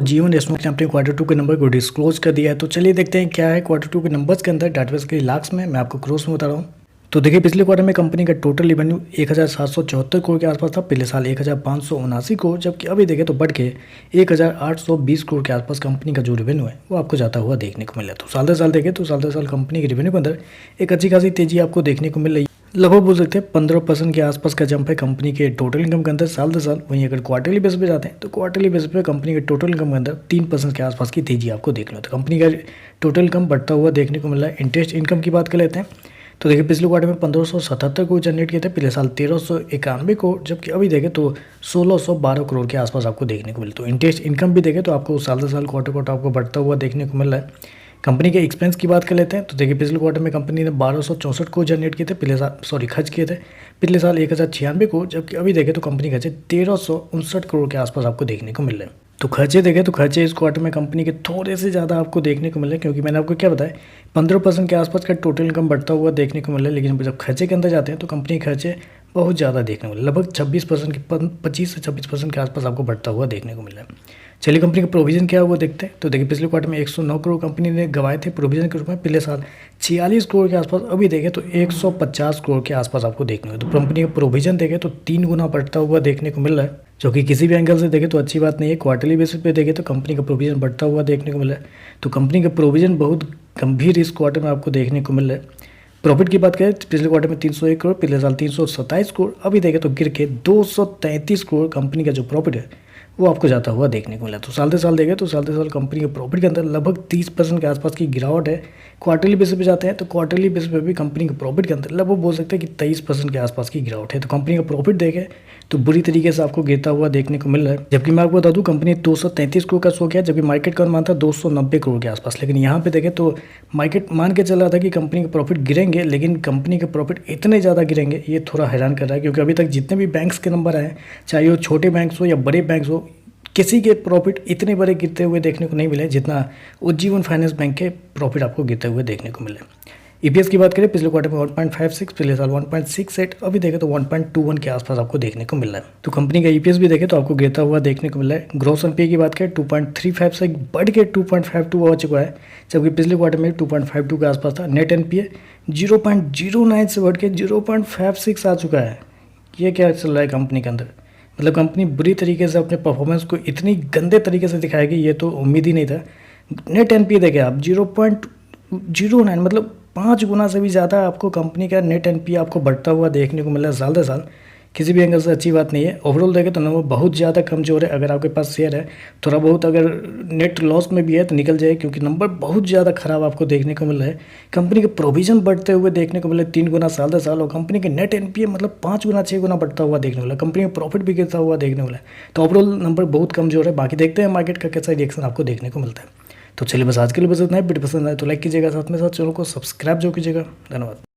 जीवन स्मोक ने अपने Q2 के नंबर को डिस्क्लोज कर दिया है। तो चलिए देखते हैं क्या है Q2 के नंबर्स के अंदर डाटाबेस के लाख्स में। मैं आपको क्रोस में बता रहा हूँ। तो देखिए पिछले क्वार्टर में कंपनी का टोटल रिवेन्यू 1774 करोड़ के आसपास था। पिछले साल 1579 करोड़, जबकि अभी देखें तो बढ़ के 1820 करोड़ के आसपास कंपनी का जो रेवेन्यू है वो आपको जाता हुआ देखने को मिला। तो साल दर साल देखें तो साल दर साल कंपनी के रेवेन्यू के अंदर एक अच्छी खासी तेजी आपको देखने को मिल रही है। लगभग बोल सकते हैं 15% के आसपास का जंप है कंपनी के टोटल इनकम के अंदर साल दर साल। वहीं अगर क्वार्टरली बेस पे जाते हैं तो क्वार्टरली बेस पे कंपनी के टोटल इनकम के अंदर 3% के आसपास की तेजी आपको देखने को। तो कंपनी का टोटल इनकम बढ़ता हुआ देखने को मिल रहा है। इंटरेस्ट इनकम की बात कर लेते हैं तो देखिए पिछले क्वार्टर में 1577 करोड़ जनरेट किए थे। पिछले साल 1391 करोड़, जबकि अभी देखें तो 1612 करोड़ के आसपास आपको देखने को मिले। तो इंटरेस्ट इनकम भी देखें तो आपको साल दर साल क्वार्टर आपको बढ़ता हुआ देखने को मिल रहा है। कंपनी के एक्सपेंस की बात कर लेते हैं तो देखिए पिछले क्वार्टर में कंपनी ने 1264 करोड़ जनरेट किए थे। खर्च किए थे पिछले साल 1096 करोड़, जबकि अभी देखें तो कंपनी खर्चे 1359 करोड़ के आसपास आपको देखने को मिल रहे हैं। तो खर्चे देखें तो खर्चे इस क्वार्टर में कंपनी के थोड़े से ज़्यादा आपको देखने को मिले, क्योंकि मैंने आपको क्या बताया 15% के आसपास का टोटल इनकम बढ़ता हुआ देखने को मिला है। लेकिन जब खर्चे के अंदर जाते हैं तो कंपनी खर्चे बहुत ज़्यादा देखने को मिले, लगभग 26% के 25 से 26% के आसपास आपको बढ़ता हुआ देखने को मिला है। चलिए कंपनी का प्रोविजन क्या है वो देखते हैं। तो देखिए पिछले क्वार्टर में 109 करोड़ कंपनी ने गवाए थे प्रोविजन के रूप में। पिछले साल 46 करोड़ के आसपास, अभी देखें तो 150 करोड़ के आसपास आपको देखने को। तो कंपनी का प्रोविजन देखें तो 3 गुना बढ़ता हुआ देखने को मिल रहा है, जो कि किसी भी एंगल से देखें तो अच्छी बात नहीं है। क्वार्टरली बेसिस पे देखें तो कंपनी का प्रोविजन बढ़ता हुआ देखने को मिला है। तो कंपनी का प्रोविजन बहुत गंभीर इस क्वार्टर में आपको देखने को मिल रहा है। प्रॉफिट की बात करें पिछले क्वार्टर में 301 करोड़, पिछले साल 327 करोड़, अभी देखें तो गिर के 233 करोड़ कंपनी का जो प्रॉफिट है वो आपको जाता हुआ देखने को मिला। तो साल दर साल देखें तो साल दर साल कंपनी के प्रॉफिट के अंदर लगभग 30% के आसपास की गिरावट है। क्वार्टरली बेसिस पे जाते हैं तो क्वार्टरली बेसिस पे भी कंपनी के प्रॉफिट के अंदर लगभग बोल सकते हैं कि 23% के आसपास की गिरावट है। तो कंपनी का प्रॉफिट देखें तो बुरी तरीके से आपको गिरता हुआ देखने को मिल रहा है। जबकि मैं आपको बता दूं कंपनी 233 करोड़ का शो किया, जबकि मार्केट का अनुमान था 290 करोड़ के आसपास। लेकिन यहाँ पे देखें तो मार्केट मान के चल रहा था कि कंपनी के प्रॉफिट गिरेंगे, लेकिन कंपनी के प्रॉफिट इतने ज़्यादा गिरेंगे ये थोड़ा हैरान कर रहा है। क्योंकि अभी तक जितने भी बैंक्स के नंबर आए, चाहे वो छोटे बैंक्स हो या बड़े बैंक्स हो, किसी के प्रॉफिट इतने बड़े गिरते हुए देखने को नहीं मिले जितना उज्जीवन फाइनेंस बैंक के प्रॉफिट आपको गिरते हुए देखने को मिले। ईपीएस की बात करें पिछले क्वार्टर में 1.56, पिछले साल 1.68, अभी देखें तो 1.21 के आसपास आपको देखने को मिल रहा है। तो कंपनी का ईपीएस भी देखें तो आपको गिरता हुआ देखने को मिल रहा है। ग्रॉस एनपीए की बात करें 2.35 से बढ़ के 2.52 हो चुका है, जबकि पिछले क्वार्टर में 2.52 के आसपास था। नेट एनपीए 0.09 से बढ़ के 0.56 आ चुका है। ये क्या चल रहा है कंपनी के अंदर? मतलब कंपनी बुरी तरीके से अपने परफॉर्मेंस को इतनी गंदे तरीके से दिखाएगी ये तो उम्मीद ही नहीं था। नेट एनपीए देखें आप 0.09, मतलब 5 गुना से भी ज़्यादा आपको कंपनी का नेट एनपीए आपको बढ़ता हुआ देखने को मिला है साल दर साल। किसी भी एंगल से अच्छी बात नहीं है। ओवरऑल देखें तो नंबर बहुत ज़्यादा कमजोर है। अगर आपके पास शेयर है थोड़ा बहुत अगर नेट लॉस में भी है तो निकल जाए, क्योंकि नंबर बहुत ज़्यादा खराब आपको देखने को मिल रहा है। कंपनी के प्रोविजन बढ़ते हुए देखने को मिले 3 गुना साल दर साल, और कंपनी के नेट एनपीए मतलब 5 गुना 6 गुना बढ़ता हुआ देखने को मिला। कंपनी का प्रॉफिट भी गिरता हुआ देखने को मिला। तो ओवरऑल नंबर बहुत कमजोर है। बाकी देखते हैं मार्केट का कैसा रिएक्शन आपको देखने को मिलता है। तो चलिए बस आज के लिए बस इतना ही। वीडियो पसंद आए तो लाइक कीजिएगा, साथ में साथ चैनल को सब्सक्राइब जो कीजिएगा। धन्यवाद।